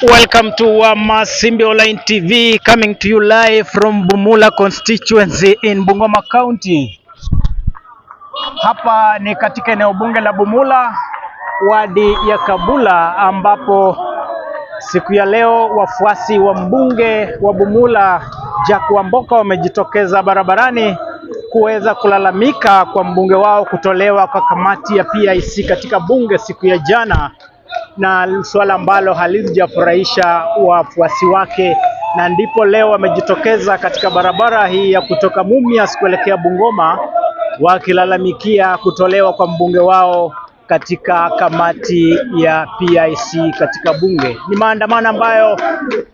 Welcome to Masimbi Online TV, coming to you live from Bumula constituency in Bungoma County. Hapa ni katika eneo bunge la Bumula, wadi ya Kabula, ambapo siku ya leo wafuasi wa mbunge wa Bumula Jack Wamboka wamejitokeza barabarani kuweza kulalamika kwa mbunge wao kutolewa kwa kamati ya PIC katika bunge siku ya jana, na swala ambalo halijafurahisha wafuasi wake, na ndipo leo wamejitokeza katika barabara hii ya kutoka Mumias kuelekea Bungoma wakilalamikia kutolewa kwa mbunge wao katika kamati ya PIC katika bunge. Ni maandamano ambayo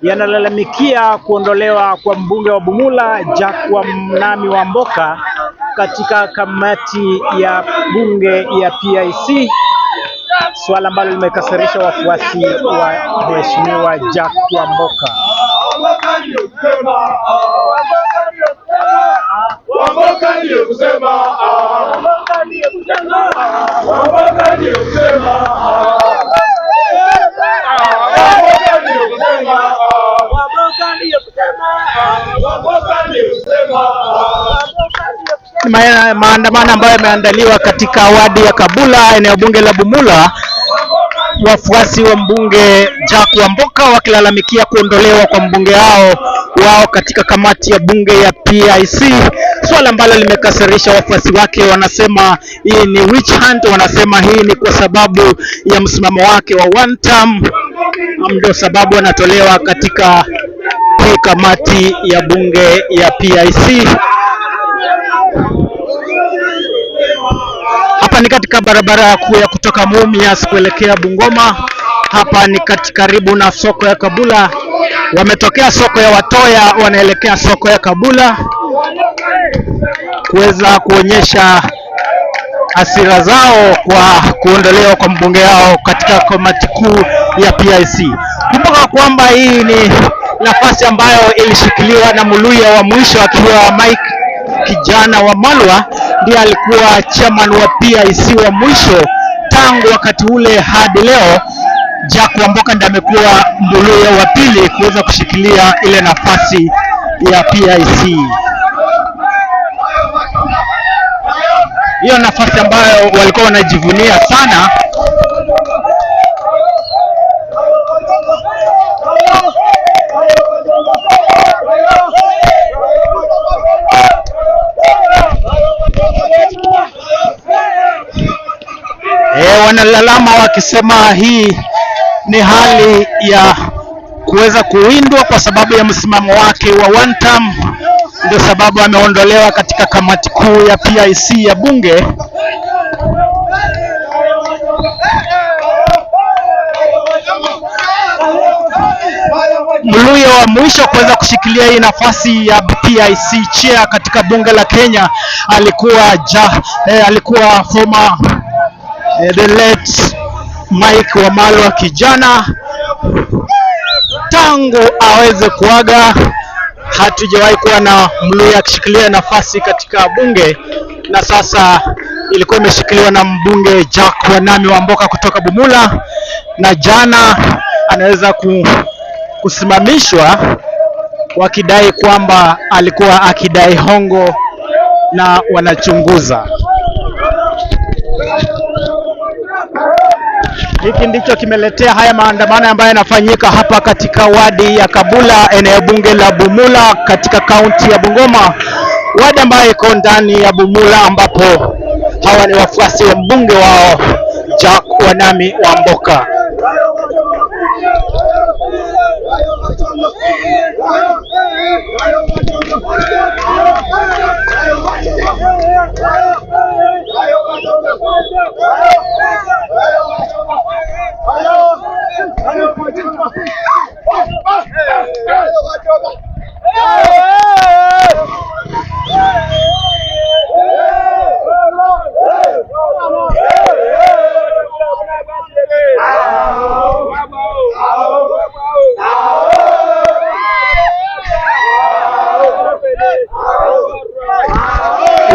yanalalamikia kuondolewa kwa mbunge wa Bumula Jack Wamboka katika kamati ya bunge ya PIC, swala ambalo limekasirisha wafuasi wa mheshimiwa Jack Wamboka. Maandamano ambayo yameandaliwa katika wadi ya Kabula, eneo bunge la Bumula, wafuasi wa mbunge Jack Wamboka wakilalamikia kuondolewa kwa mbunge wao katika kamati ya bunge ya PIC, swala ambalo limekasirisha wafuasi wake. Wanasema hii ni witch hunt, wanasema hii ni kwa sababu ya msimamo wake wa one term, ndio sababu anatolewa katika hii kamati ya bunge ya PIC. Hapa ni katika barabara kuu ya kutoka Mumias kuelekea Bungoma. Hapa ni karibu na soko ya Kabula. Wametokea soko ya Watoya wanaelekea soko ya Kabula kuweza kuonyesha hasira zao kwa kuondolewa kwa mbunge wao katika kamati kuu ya PIC. Kumbuka kwamba hii ni nafasi ambayo ilishikiliwa na Muluya wa mwisho, akiwa Mike kijana wa Malwa ndiye alikuwa chairman wa PIC wa mwisho tangu wakati ule hadi leo. Jack Wamboka ndiye amekuwa Muluya wa pili kuweza kushikilia ile nafasi ya PIC. Hiyo nafasi ambayo walikuwa wanajivunia sana. Wanalalama wakisema hii ni hali ya kuweza kuwindwa kwa sababu ya msimamo wake wa one term, ndio sababu ameondolewa katika kamati kuu ya PIC ya bunge. Muluya wa mwisho kuweza kushikilia hii nafasi ya PIC chair katika bunge la Kenya alikuwa former the late Mike wa Malwa kijana. Tangu aweze kuaga hatujawahi kuwa na Muluya akishikilia nafasi katika bunge, na sasa ilikuwa imeshikiliwa na mbunge Jack Wamboka kutoka Bumula, na jana anaweza kusimamishwa wakidai kwamba alikuwa akidai hongo na wanachunguza. Hiki ndicho kimeletea haya maandamano ambayo yanafanyika hapa katika wadi ya Kabula, eneo bunge la Bumula katika kaunti ya Bungoma, wadi ambayo iko ndani ya Bumula, ambapo hawa ni wafuasi wa mbunge wao Jack Wamboka.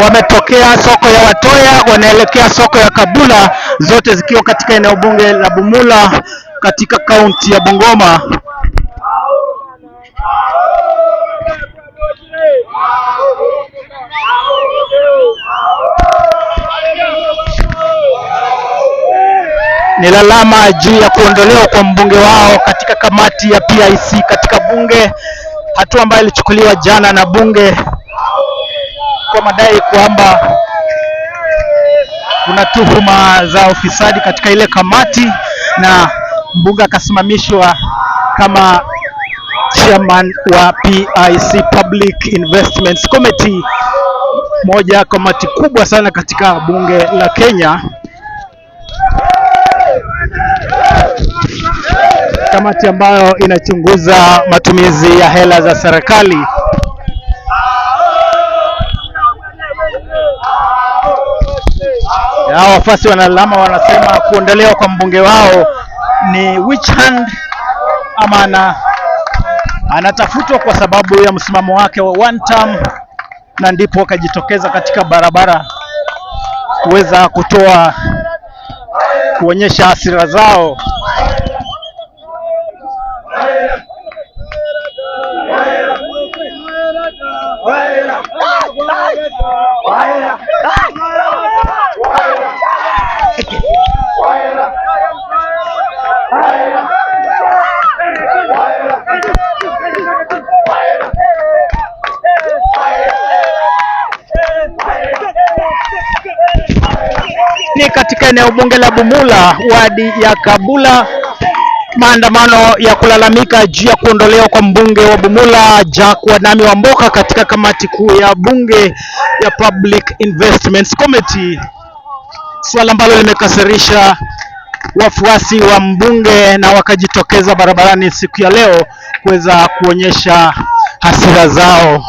Wametokea soko ya Watoya wanaelekea soko ya Kabula, zote zikiwa katika eneo bunge la Bumula katika kaunti ya Bungoma. ni lalama juu ya kuondolewa kwa mbunge wao katika kamati ya PIC katika bunge, hatua ambayo ilichukuliwa jana na bunge kwa madai kwamba kuna tuhuma za ufisadi katika ile kamati, na mbunge akasimamishwa kama chairman wa PIC, Public Investments Committee, moja kamati kubwa sana katika bunge la Kenya. Kamati ambayo inachunguza matumizi ya hela za serikali. Hao wafuasi wanalalama, wanasema kuondolewa kwa mbunge wao ni witch hunt, ama anatafutwa kwa sababu ya msimamo wake wa one term, na ndipo wakajitokeza katika barabara kuweza kuonyesha hasira zao. Ni katika eneo bunge la Bumula, wadi ya Kabula, maandamano ya kulalamika juu ya kuondolewa kwa mbunge wa Bumula Jack Wanami Wamboka katika kamati kuu ya bunge ya Public Investments Committee, swala ambalo limekasirisha wafuasi wa mbunge na wakajitokeza barabarani siku ya leo kuweza kuonyesha hasira zao.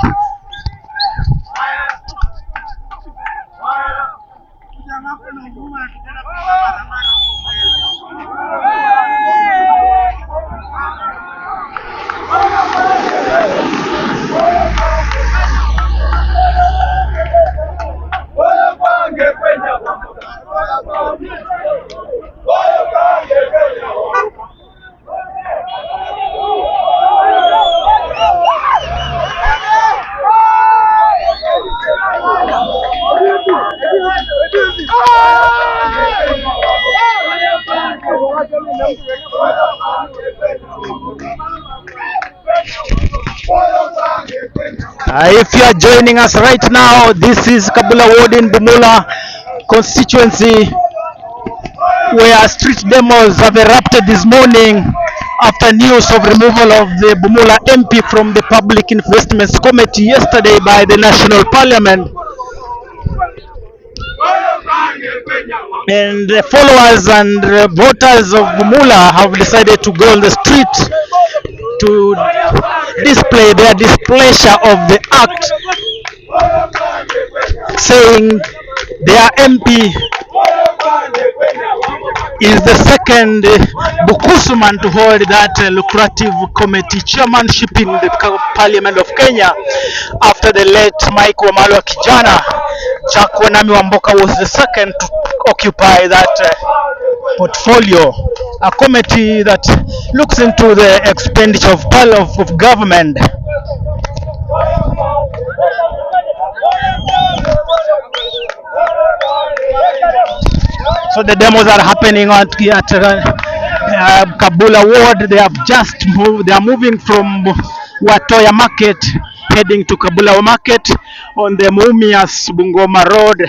If you are joining us right now, this is Kabula Ward in Bumula constituency, where street demos have erupted this morning after news of removal of the Bumula MP from the Public Investments Committee yesterday by the National Parliament. And the followers and voters of Bumula have decided to go on the street to display their displeasure of the act, saying their MP is the second Bukusuman to hold that lucrative committee chairmanship in the Parliament of Kenya after the late Mike Wamalwa Kijana. Jack Wanami Wamboka was the second to occupy that portfolio, a committee that looks into the expenditure of government. So the demos are happening at Kabula Ward. They have just moved. They are moving from Watoya Market, heading to Kabula Market on the Mumias Bungoma Road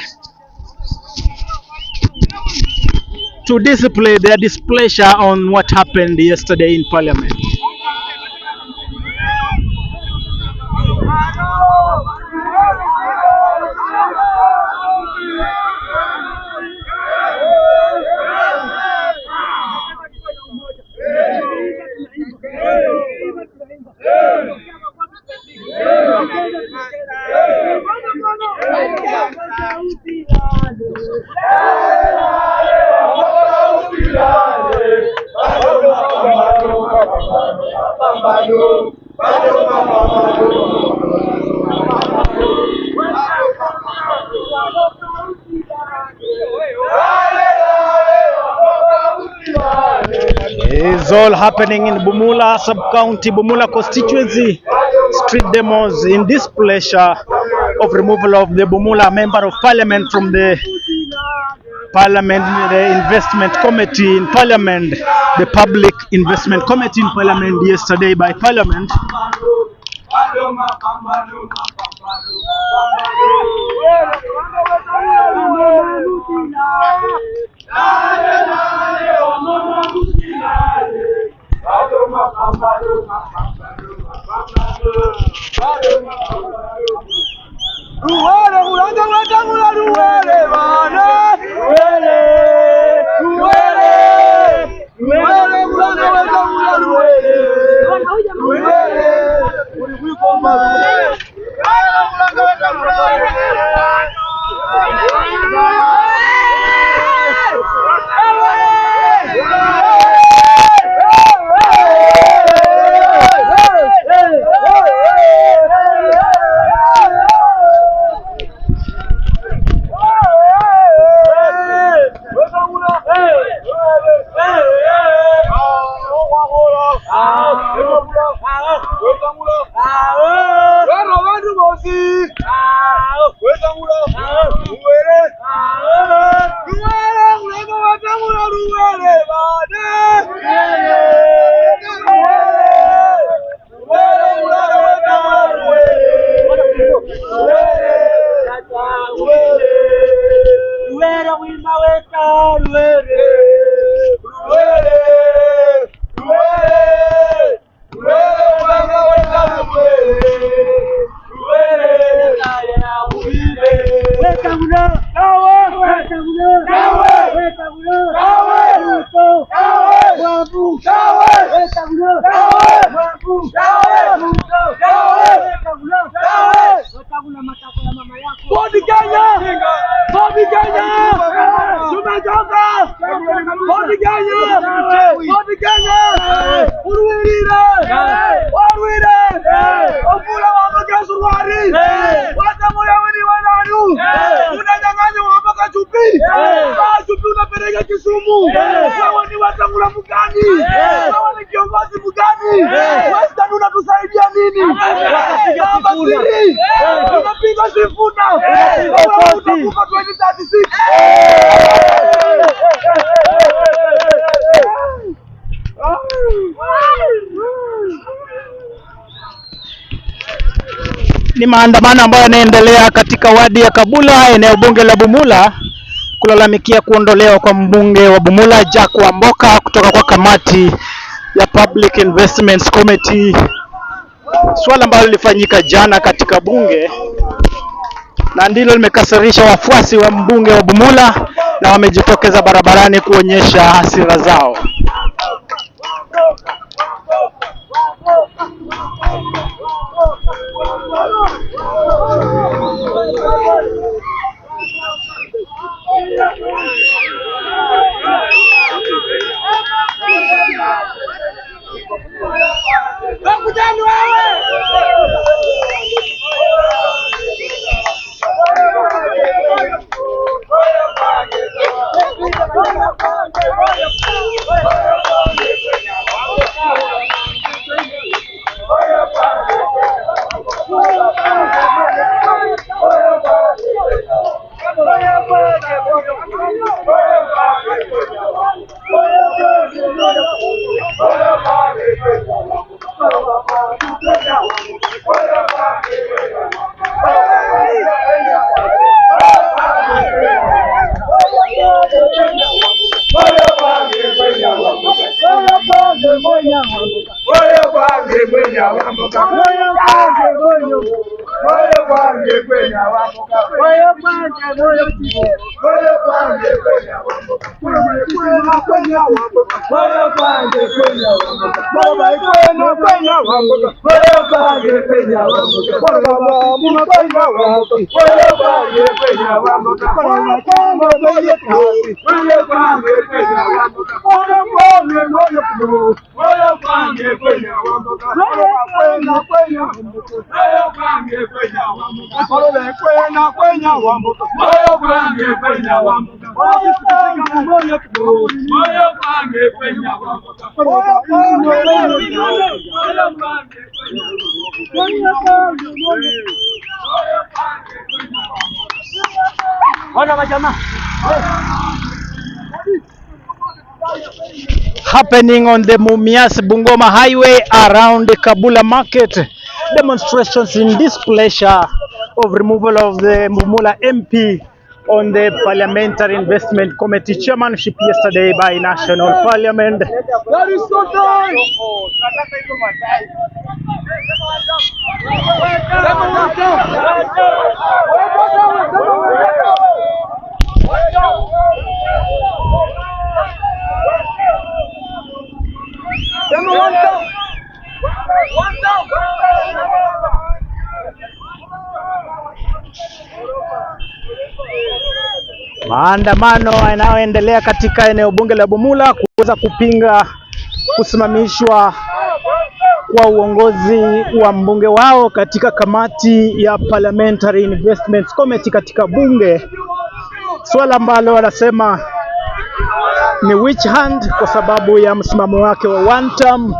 to display their displeasure on what happened yesterday in Parliament. It's all happening in Bumula sub-county, Bumula constituency. Street demos in displeasure of removal of the Bumula member of parliament from the Parliament, the Investment Committee in Parliament, the Public Investment Committee in Parliament yesterday by Parliament. Ni maandamano ambayo yanaendelea katika wadi ya Kabula, eneo bunge la Bumula, kulalamikia kuondolewa kwa mbunge wa Bumula Jack Wamboka kutoka kwa kamati ya Public Investments Committee, swala ambalo lilifanyika jana katika bunge na ndilo limekasirisha wafuasi wa mbunge wa Bumula na wamejitokeza barabarani kuonyesha hasira zao. Wana majamaa. happening on the Mumias Bungoma Highway around the Kabula Market. Demonstrations in displeasure of removal of the Bumula MP on the Parliamentary Investment Committee chairmanship yesterday by National Parliament. There is no time. Maandamano yanayoendelea katika eneo bunge la Bumula kuweza kupinga kusimamishwa kwa uongozi wa mbunge wao katika kamati ya Parliamentary Investments Committee katika bunge, swala ambalo wanasema ni witch hunt kwa sababu ya msimamo wake wa one term.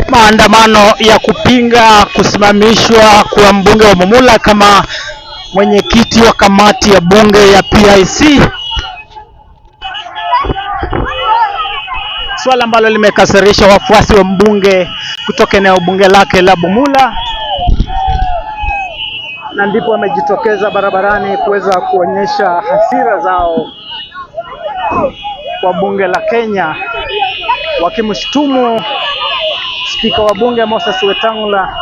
Maandamano ya kupinga kusimamishwa kwa mbunge wa Bumula kama mwenyekiti wa kamati ya bunge ya PIC, swala ambalo limekasirisha wafuasi wa mbunge kutoka eneo bunge lake la Bumula, na ndipo wamejitokeza barabarani kuweza kuonyesha hasira zao kwa bunge la Kenya, wakimshtumu Spika wa bunge Moses Wetangula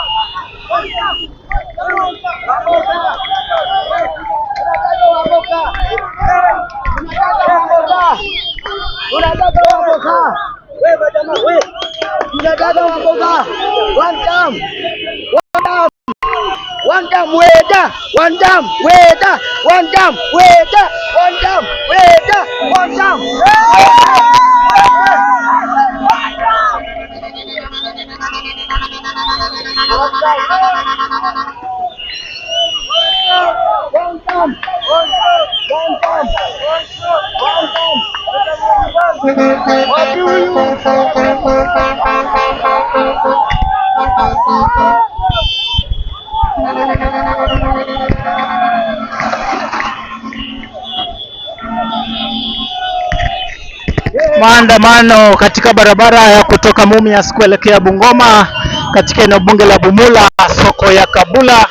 maandamano katika barabara ya kutoka Mumias kuelekea Bungoma katika eneo bunge la Bumula, soko ya Kabula,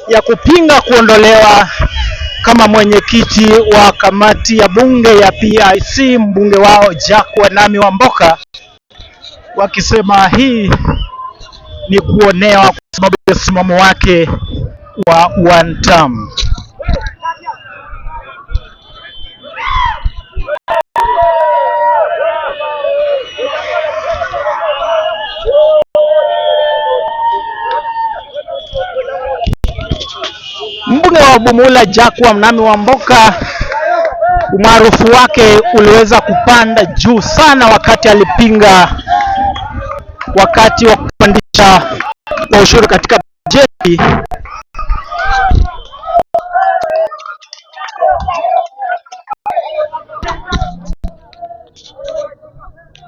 ya kupinga kuondolewa kama mwenyekiti wa kamati ya bunge ya PIC mbunge wao Jack Wanami Wamboka, wakisema hii ni kuonewa kwa sababu ya msimamo wake wa one term. Mbunge wa Bumula Jack Wamboka, umaarufu wake uliweza kupanda juu sana wakati alipinga wakati wa kupandisha wa ushuru katika bajeti.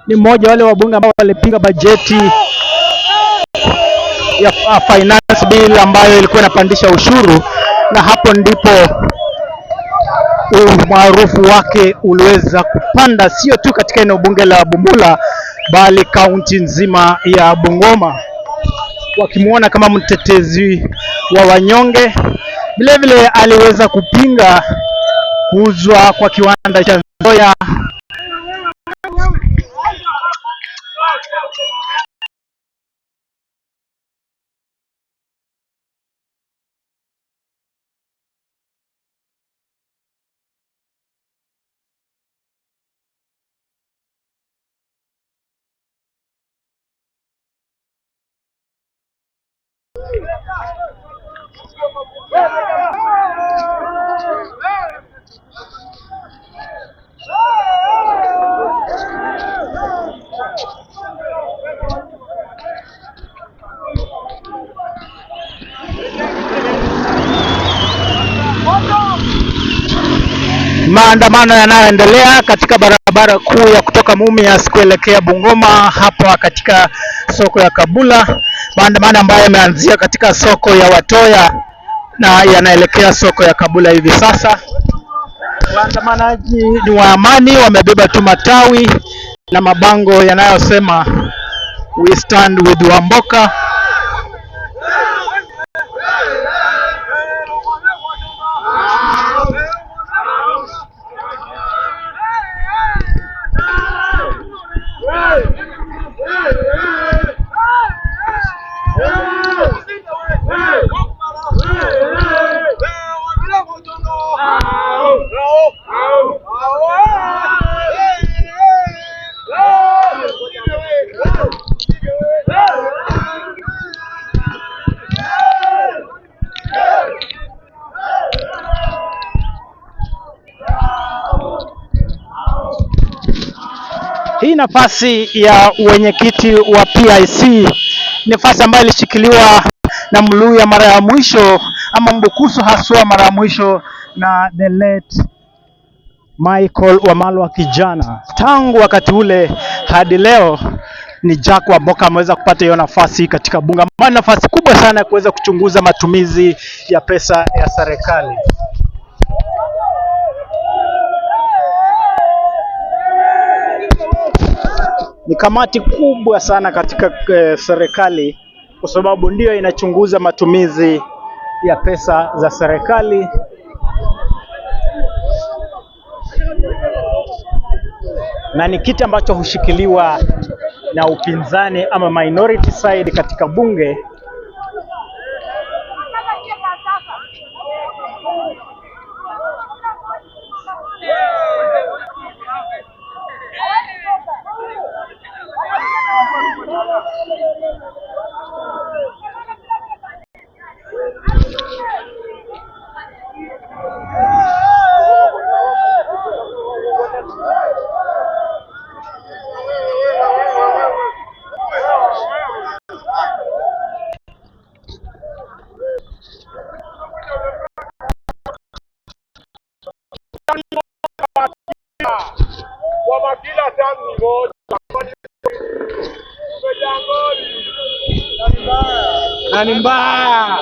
Ni mmoja wale wabunge ambao walipinga bajeti ya finance bill ambayo ilikuwa inapandisha ushuru, na hapo ndipo umaarufu wake uliweza kupanda, sio tu katika eneo bunge la Bumula bali kaunti nzima ya Bungoma, wakimuona kama mtetezi wa wanyonge. Vile vile aliweza kupinga kuuzwa kwa kiwanda cha Nzoia. Maandamano yanayoendelea katika barabara kuu ya kutoka Mumias kuelekea Bungoma hapa katika soko ya Kabula. Maandamano ambayo yameanzia katika soko ya Watoya na yanaelekea soko ya Kabula hivi sasa. Waandamanaji ni wa amani, wamebeba tu matawi na mabango yanayosema we stand with Wamboka. Hii nafasi ya wenyekiti wa PIC, nafasi ambayo ilishikiliwa na Mluya mara ya mwisho, ama Mbukusu haswa mara ya mwisho na the late Michael Wamalwa kijana. Tangu wakati ule hadi leo ni Jack Wamboka ameweza kupata hiyo nafasi katika bunge, ambayo ni nafasi kubwa sana ya kuweza kuchunguza matumizi ya pesa ya serikali. Ni kamati kubwa sana katika serikali, kwa sababu ndio inachunguza matumizi ya pesa za serikali. Na ni kiti ambacho hushikiliwa na upinzani ama minority side katika bunge. Nani mbaya?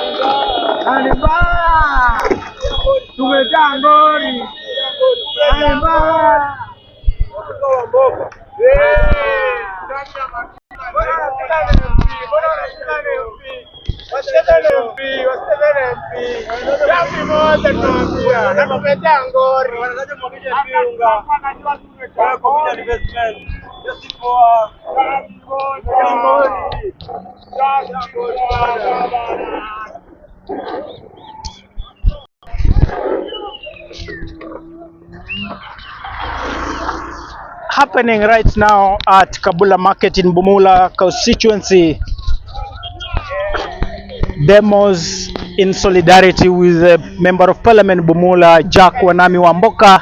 Tumejaa ngori. Nani mbaya? Happening right now at Kabula Market in Bumula constituency. Demos in solidarity with the Member of Parliament Bumula, Jack Wanami Wamboka.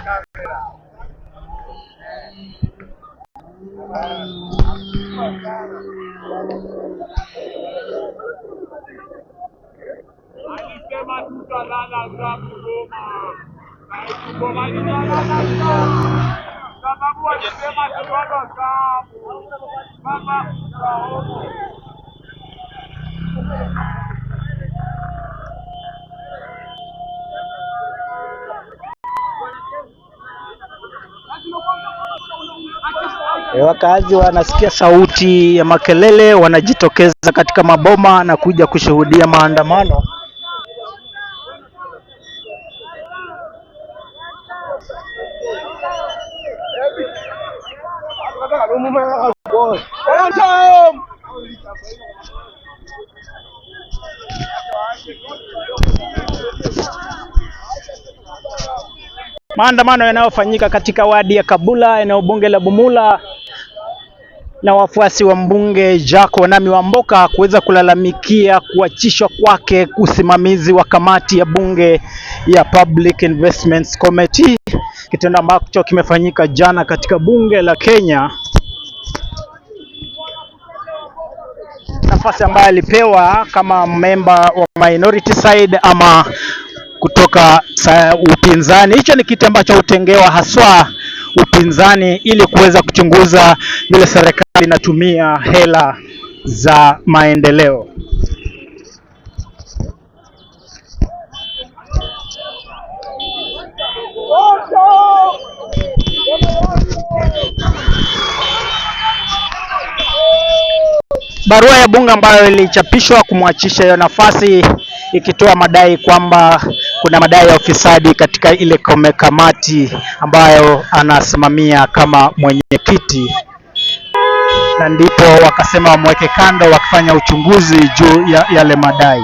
Wakazi wanasikia sauti ya makelele, wanajitokeza katika maboma na kuja kushuhudia maandamano. Maandamano yanayofanyika katika wadi ya Kabula, eneo bunge la Bumula, na wafuasi wa mbunge Jack Wanami Wamboka kuweza kulalamikia kuachishwa kwake usimamizi wa kamati ya bunge ya Public Investments Committee, kitendo ambacho kimefanyika jana katika bunge la Kenya. Nafasi ambayo alipewa kama member wa minority side ama kutoka upinzani. Hicho ni kitu ambacho hutengewa haswa upinzani ili kuweza kuchunguza vile serikali inatumia hela za maendeleo. Barua ya bunge ambayo ilichapishwa kumwachisha hiyo nafasi ikitoa madai kwamba kuna madai ya ufisadi katika ile kamati ambayo anasimamia kama mwenyekiti, na ndipo wakasema wamweke kando wakifanya uchunguzi juu ya yale madai.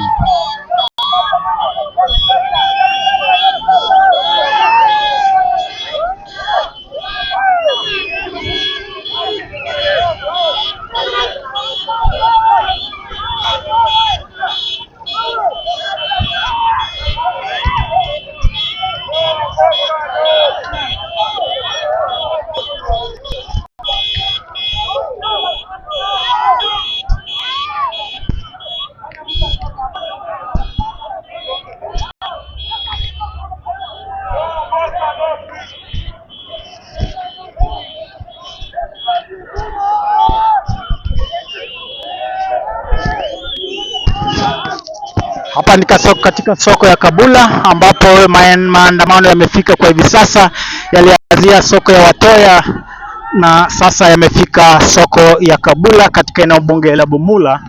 Hapa ni katika soko ya Kabula ambapo maandamano yamefika kwa hivi sasa. Yalianzia soko ya Watoya na sasa yamefika soko ya Kabula katika eneo bunge la Bumula.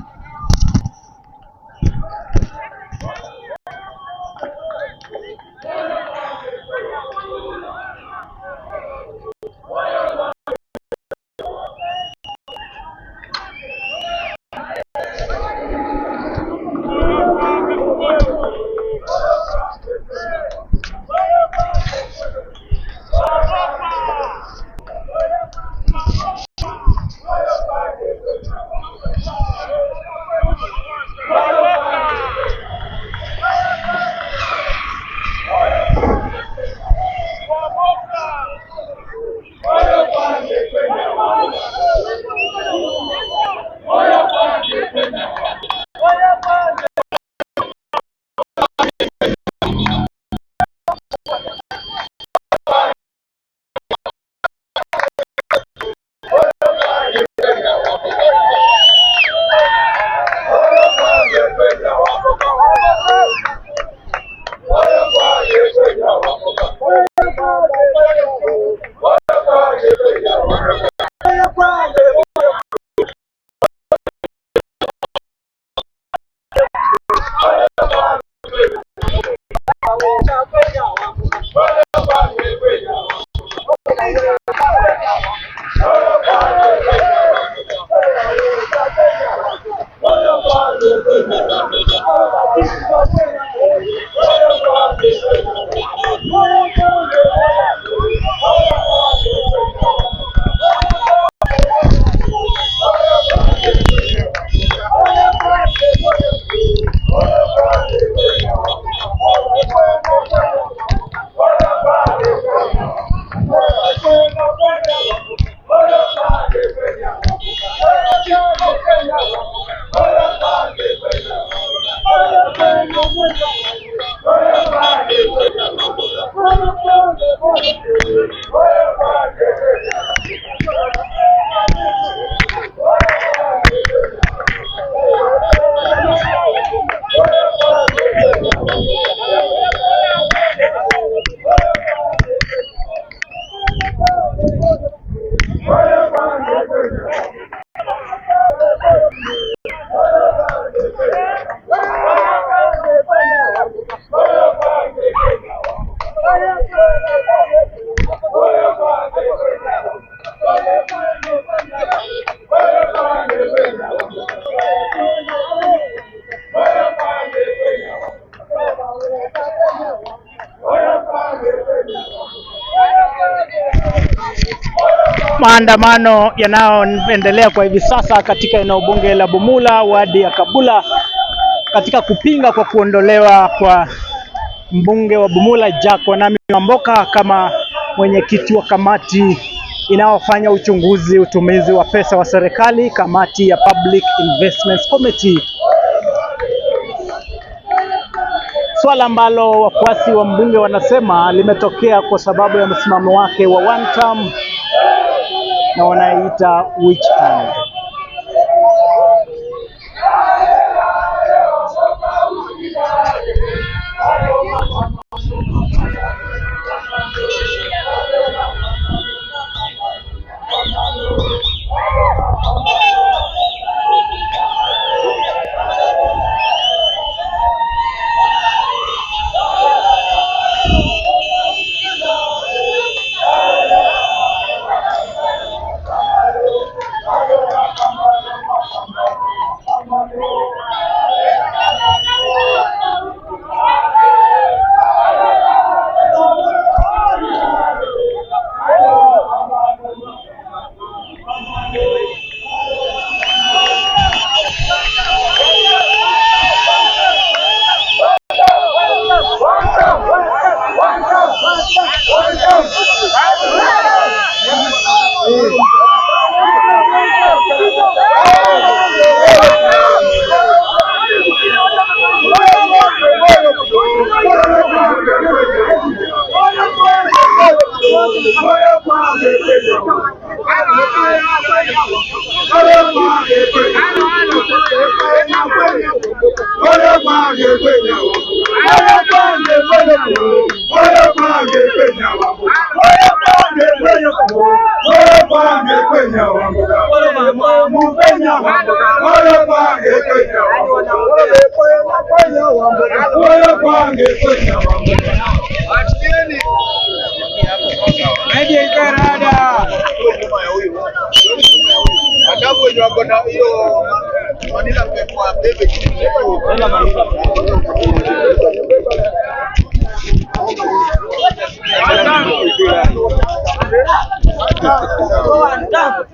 Maandamano yanayoendelea kwa hivi sasa katika eneo bunge la Bumula, wadi ya Kabula, katika kupinga kwa kuondolewa kwa mbunge wa Bumula Jack Wanami Wamboka kama mwenyekiti wa kamati inayofanya uchunguzi utumizi wa pesa wa serikali, kamati ya Public Investments Committee. Swala ambalo wafuasi wa mbunge wanasema limetokea kwa sababu ya msimamo wake wa one term na wanaita witch hunt.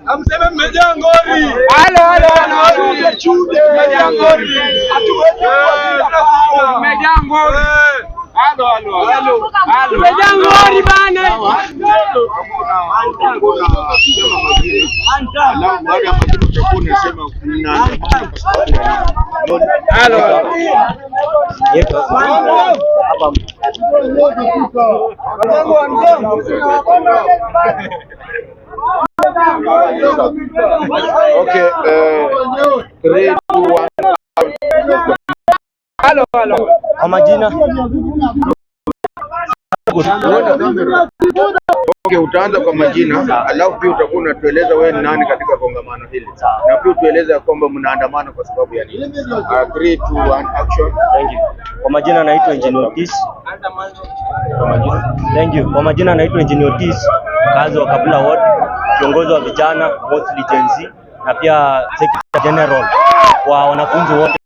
Amseme mmejaa ngori. Halo. Chude. Mmejaa ngori. Hatuwezi kuwa mmejaa ngori. Halo. Mmejaa ngori bana. Okay, 3, 2, 1. Halo. Kwa majina Okay, utaanza kwa majina, alafu pia utakuwa unatueleza wewe ni nani katika kongamano hili. Na pia tueleze kwamba mnaandamana kwa sababu ya nini. 3, 2, 1, action. Thank you. Kwa majina naitwa Engineer Otis. Thank you. Kwa majina naitwa Engineer Otis, mkazi wa Kabula Ward, kiongozi wa vijana mostly Gen Z na pia Secretary General wa wanafunzi wote.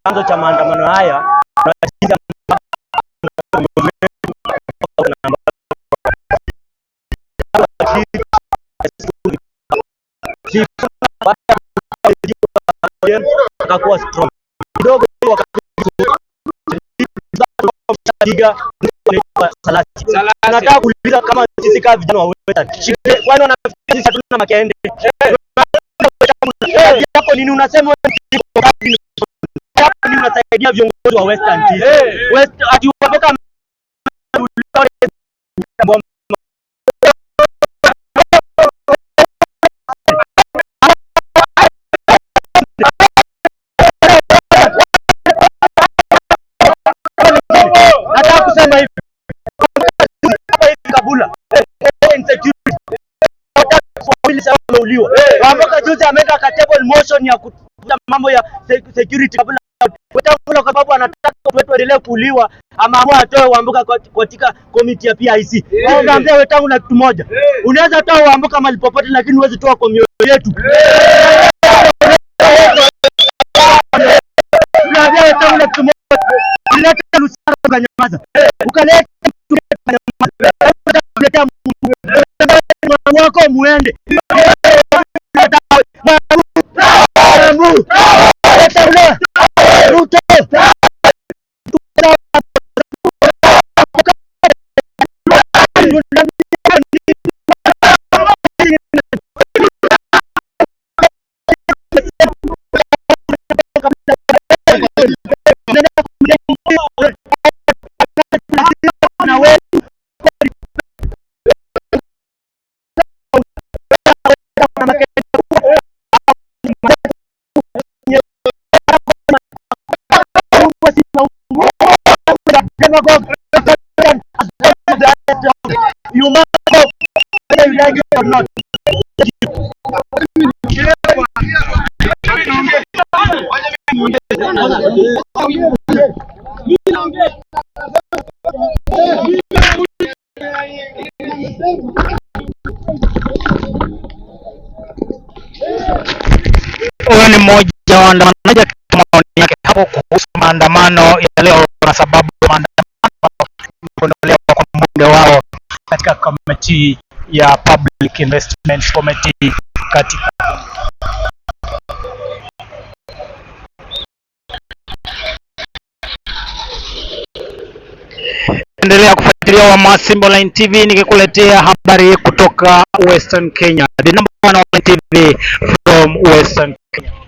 Chanzo cha maandamano haya akakuwa strong kidogo nataka kuuliza kama sisi kama vijana wa Western, kwani wanafikiri sisi hatuna makende yako nini? Unasema unasaidia viongozi wa Western Tea. West ati Wamboka nataka kusema hivi Kabula insecurity wameuliwa. Wamboka juzi ameweka table motion ya kufuta mambo ya security Kabula kwa sababu anataka watu waendelee kuuliwa, ameamua atoe Wamboka katika komiti ya PIC. Naambia wewe tangu na kitu moja, unaweza toa Wamboka mahali popote, lakini huwezi toa kwa mioyo yetu. Naambia wewe tangu na kitu moja, unaleta Lusara ukanyamaza, ukaleta wako muende Ruto you must go whether you like it or not. Huyu ni mmoja wa waandamanaji akitoa maoni yake hapo kuhusu maandamano ya leo, kwa sababu maandamano kuondolewa kwa mbunge wao katika komiti ya Public Investment Committee katika endelea kufuatilia Wamasimba Online TV nikikuletea habari kutoka Western Kenya. The number one online TV from Western Kenya.